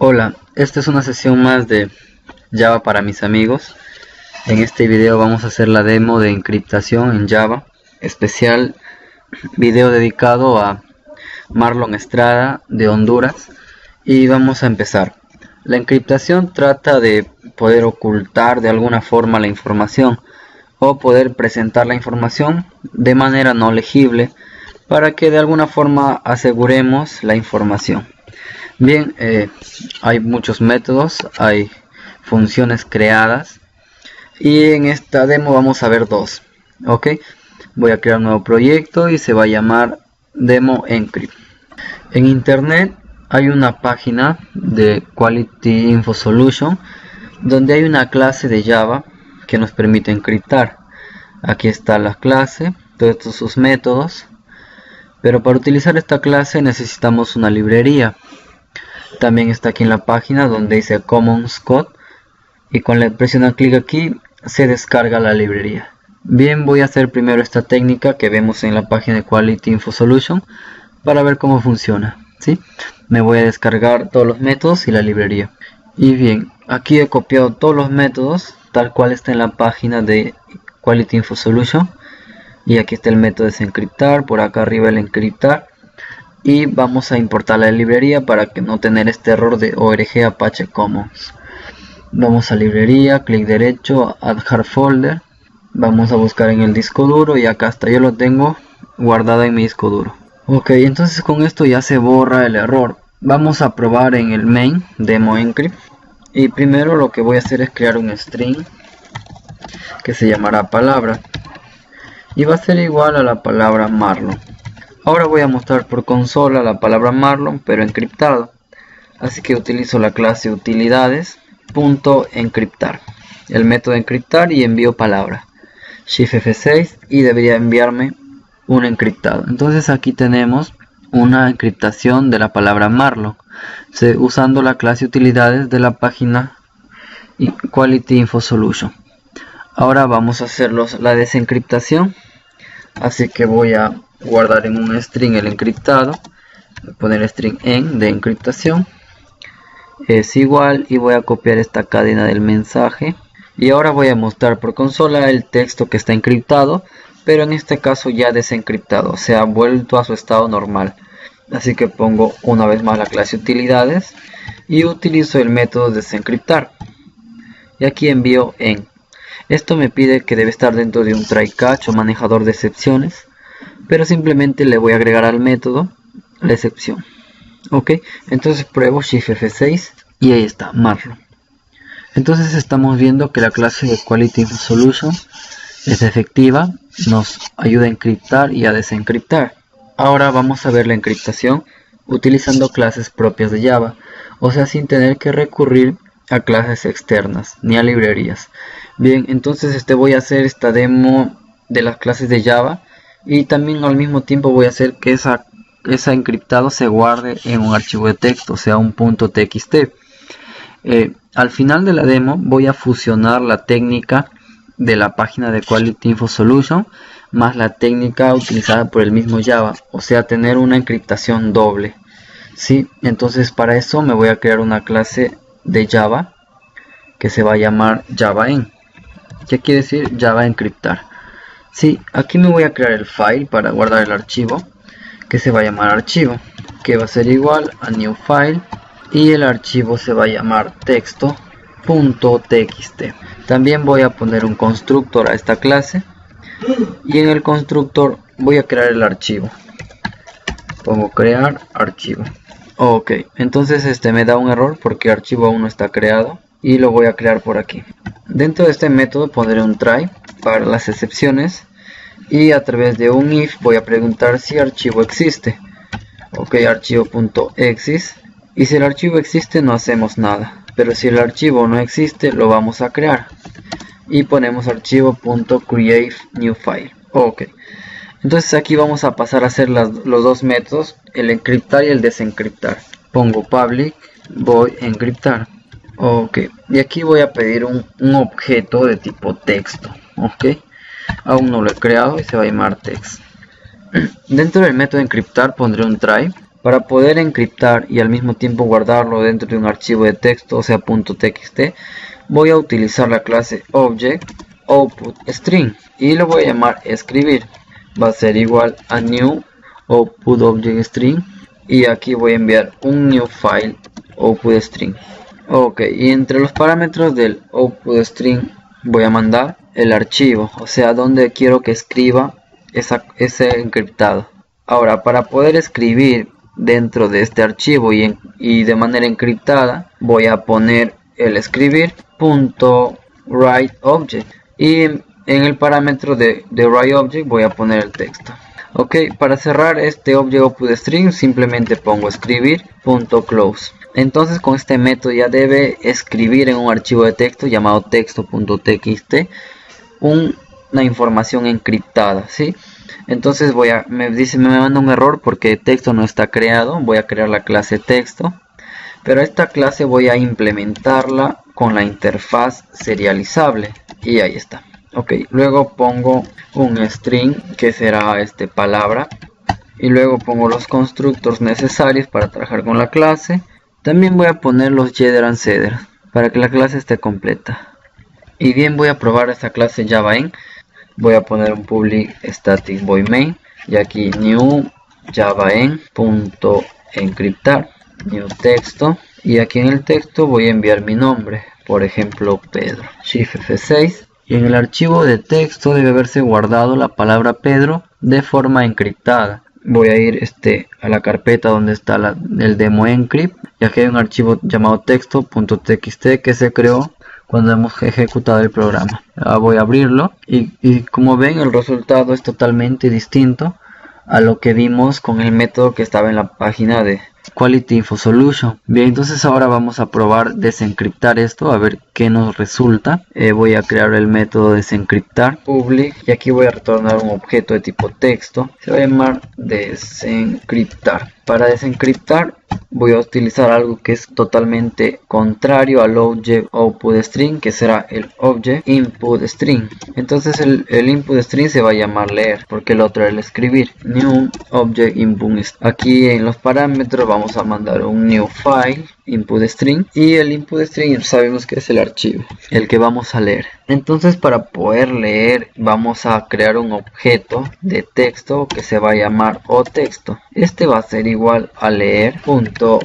Hola, esta es una sesión más de Java para mis amigos. En este video vamos a hacer la demo de encriptación en Java, especial video dedicado a Marlon Estrada de Honduras. Y vamos a empezar. La encriptación trata de poder ocultar de alguna forma la información o poder presentar la información de manera no legible para que de alguna forma aseguremos la información. Bien, hay muchos métodos, hay funciones creadas y en esta demo vamos a ver dos. Ok, voy a crear un nuevo proyecto y se va a llamar Demo Encrypt. En internet hay una página de Quality Info Solution donde hay una clase de Java que nos permite encriptar. Aquí está la clase, todos sus métodos, pero para utilizar esta clase necesitamos una librería. También está aquí en la página donde dice Commons Code y con la presión clic aquí se descarga la librería. Bien, voy a hacer primero esta técnica que vemos en la página de Quality Info Solution para ver cómo funciona. ¿Sí? Me voy a descargar todos los métodos y la librería. Y bien, aquí he copiado todos los métodos tal cual está en la página de Quality Info Solution. Y aquí está el método de desencriptar, por acá arriba el encriptar. Y vamos a importar la librería para que no tener este error de org Apache Commons. Vamos a librería, clic derecho, add hard folder. Vamos a buscar en el disco duro y acá está, yo lo tengo guardado en mi disco duro. Ok, entonces con esto ya se borra el error. Vamos a probar en el main demo encrypt. Y primero lo que voy a hacer es crear un string que se llamará palabra. Y va a ser igual a la palabra Marlon. Ahora voy a mostrar por consola la palabra Marlon pero encriptado. Así que utilizo la clase utilidades.encriptar. El método encriptar y envío palabra. Shift F6 y debería enviarme un encriptado. Entonces aquí tenemos una encriptación de la palabra Marlon. Usando la clase utilidades de la página Quality Info Solution. Ahora vamos a hacer la desencriptación. Así que voy a guardar en un string el encriptado, voy a poner string en de encriptación es igual y voy a copiar esta cadena del mensaje y ahora voy a mostrar por consola el texto que está encriptado, pero en este caso ya desencriptado, o sea, vuelto a su estado normal. Así que pongo una vez más la clase utilidades y utilizo el método desencriptar y aquí envío en. Esto me pide que debe estar dentro de un try catch o manejador de excepciones, pero simplemente le voy a agregar al método la excepción. Ok, entonces pruebo Shift F6 y ahí está, Marlon. Entonces estamos viendo que la clase de Quality Info Solution es efectiva, nos ayuda a encriptar y a desencriptar. Ahora vamos a ver la encriptación utilizando clases propias de Java, o sea, sin tener que recurrir a clases externas ni a librerías. Bien, entonces voy a hacer esta demo de las clases de Java y también al mismo tiempo voy a hacer que esa encriptado se guarde en un archivo de texto, o sea, un .txt. Al final de la demo voy a fusionar la técnica de la página de Quality Info Solution más la técnica utilizada por el mismo Java, o sea, tener una encriptación doble. ¿Sí? Entonces para eso me voy a crear una clase de Java que se va a llamar JavaEn. ¿Qué quiere decir Java encriptar? Sí, aquí me voy a crear el file para guardar el archivo que se va a llamar archivo, que va a ser igual a new file y el archivo se va a llamar texto.txt. También voy a poner un constructor a esta clase y en el constructor voy a crear el archivo. Pongo crear archivo. Ok, entonces me da un error porque el archivo aún no está creado y lo voy a crear por aquí. Dentro de este método pondré un try para las excepciones y a través de un if voy a preguntar si el archivo existe. Ok, archivo.exist, y si el archivo existe no hacemos nada, pero si el archivo no existe lo vamos a crear y ponemos archivo.createNewFile. Ok, entonces aquí vamos a pasar a hacer los dos métodos, el encriptar y el desencriptar. Pongo public void encriptar. Ok, y aquí voy a pedir un objeto de tipo texto. Ok, aún no lo he creado y se va a llamar text. Dentro del método encriptar pondré un try Para poder encriptar y al mismo tiempo guardarlo dentro de un archivo de texto, o sea .txt, voy a utilizar la clase object output string y lo voy a llamar escribir. Va a ser igual a new output object string y aquí voy a enviar un new file output string. Ok, y entre los parámetros del output string voy a mandar el archivo, o sea, donde quiero que escriba ese encriptado. Ahora, para poder escribir dentro de este archivo y de manera encriptada, voy a poner el escribir .writeObject y en el parámetro de writeObject voy a poner el texto. Ok, para cerrar este object output string simplemente pongo escribir.close. Entonces con este método ya debe escribir en un archivo de texto llamado texto.txt una información encriptada, ¿sí? Entonces me manda un error porque texto no está creado. Voy a crear la clase texto, pero esta clase voy a implementarla con la interfaz serializable y ahí está. Ok, luego pongo un string que será palabra y luego pongo los constructors necesarios para trabajar con la clase. También voy a poner los getter and setter para que la clase esté completa. Y bien, voy a probar esta clase JavaEn. Voy a poner un public static void main y aquí new javaen.encriptar new texto y aquí en el texto voy a enviar mi nombre, por ejemplo Pedro. Shift F6 y en el archivo de texto debe haberse guardado la palabra Pedro de forma encriptada. Voy a ir a la carpeta donde está el demo encrypt y aquí hay un archivo llamado texto.txt que se creó cuando hemos ejecutado el programa. Voy a abrirlo y como ven el resultado es totalmente distinto a lo que vimos con el método que estaba en la página de Quality Info Solution. Bien, entonces ahora vamos a probar desencriptar esto a ver qué nos resulta. Voy a crear el método desencriptar public y aquí voy a retornar un objeto de tipo texto. Se va a llamar desencriptar. Para desencriptar voy a utilizar algo que es totalmente contrario al object output string, que será el object input string. Entonces el input string se va a llamar leer porque el otro es el escribir. New object input. Aquí en los parámetros vamos a mandar un new file input string y el input string sabemos que es el archivo, el que vamos a leer. Entonces para poder leer vamos a crear un objeto de texto que se va a llamar oTexto. Este va a ser igual a leer.readObject.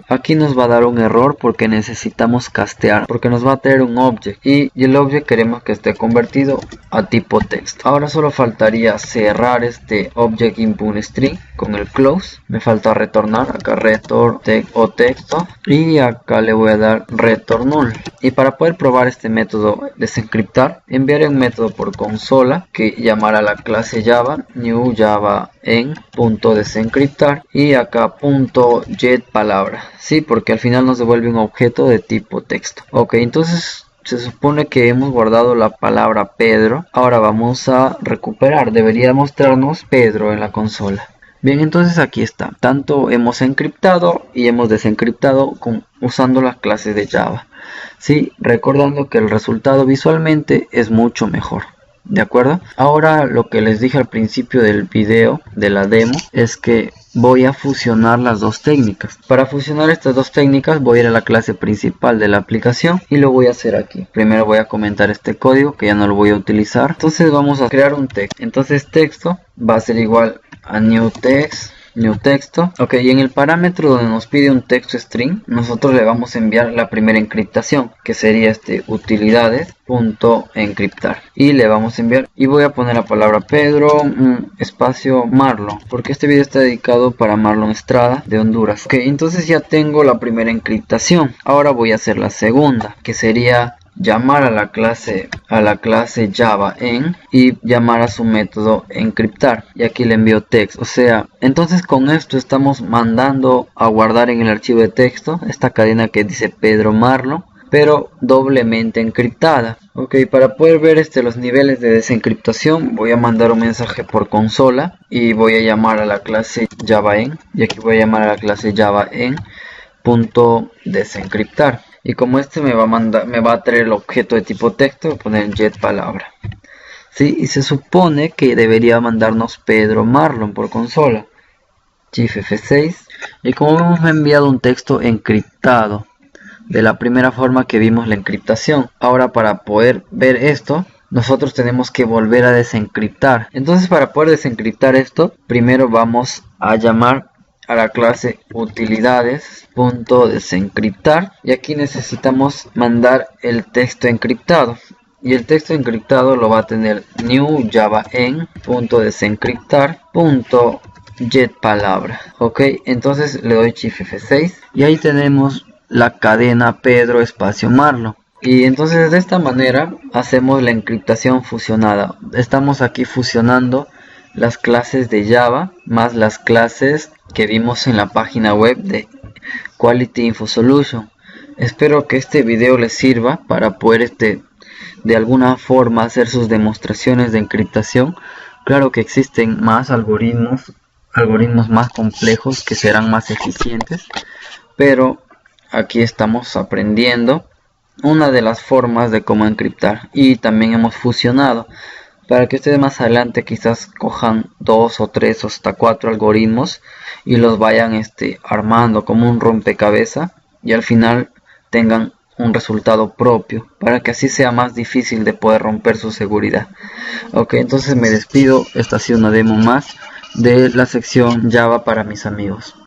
Aquí nos va a dar un error porque necesitamos castear, porque nos va a traer un object y el object queremos que esté convertido a tipo texto. Ahora solo faltaría cerrar este object input string con el close. Me falta retornar acá return oTexto y acá le voy a dar return null. Y para poder probar este método desencriptar, enviaré un método por consola que llamará la clase Java new javaen.desencriptar y acá .get palabra, sí, porque al final nos devuelve un objeto de tipo texto. Ok, entonces se supone que hemos guardado la palabra Pedro. Ahora vamos a recuperar, debería mostrarnos Pedro en la consola. Bien, entonces aquí está. Tanto hemos encriptado y hemos desencriptado usando las clases de Java. Sí, recordando que el resultado visualmente es mucho mejor. ¿De acuerdo? Ahora lo que les dije al principio del video, de la demo, es que voy a fusionar las dos técnicas. Para fusionar estas dos técnicas voy a ir a la clase principal de la aplicación y lo voy a hacer aquí. Primero voy a comentar este código que ya no lo voy a utilizar. Entonces vamos a crear un texto. Entonces texto va a ser igual a new texto. Ok, y en el parámetro donde nos pide un texto string, nosotros le vamos a enviar la primera encriptación, que sería utilidades.encriptar. Y le vamos a enviar, y voy a poner la palabra Pedro, espacio Marlon, porque este video está dedicado para Marlon Estrada de Honduras. Ok, entonces ya tengo la primera encriptación. Ahora voy a hacer la segunda, que sería llamar a la clase JavaEn y llamar a su método encriptar, y aquí le envío text. O sea, entonces con esto estamos mandando a guardar en el archivo de texto esta cadena que dice Pedro Marlon, pero doblemente encriptada. Ok, para poder ver los niveles de desencriptación voy a mandar un mensaje por consola y voy a llamar a la clase JavaEn, y aquí voy a llamar a la clase JavaEn.desencriptar. Y como me va a traer el objeto de tipo texto, voy a poner get palabra. ¿Sí? Y se supone que debería mandarnos Pedro Marlon por consola. Shift F6 y como vemos me ha enviado un texto encriptado de la primera forma que vimos la encriptación. Ahora para poder ver esto nosotros tenemos que volver a desencriptar. Entonces para poder desencriptar esto primero vamos a llamar a la clase utilidades.desencriptar y aquí necesitamos mandar el texto encriptado. Y el texto encriptado lo va a tener new javaen.desencriptar.getPalabra. Ok, entonces le doy Shift F6 y ahí tenemos la cadena Pedro espacio Marlo. Y entonces de esta manera hacemos la encriptación fusionada. Estamos aquí fusionando las clases de Java más las clases que vimos en la página web de Quality Info Solution. Espero que este video les sirva para poder de alguna forma hacer sus demostraciones de encriptación. Claro que existen más algoritmos más complejos que serán más eficientes, pero aquí estamos aprendiendo una de las formas de cómo encriptar y también hemos fusionado para que ustedes más adelante quizás cojan 2 o 3 o hasta 4 algoritmos y los vayan armando como un rompecabezas y al final tengan un resultado propio para que así sea más difícil de poder romper su seguridad. Ok, entonces me despido. Esta ha sido una demo más de la sección Java para mis amigos.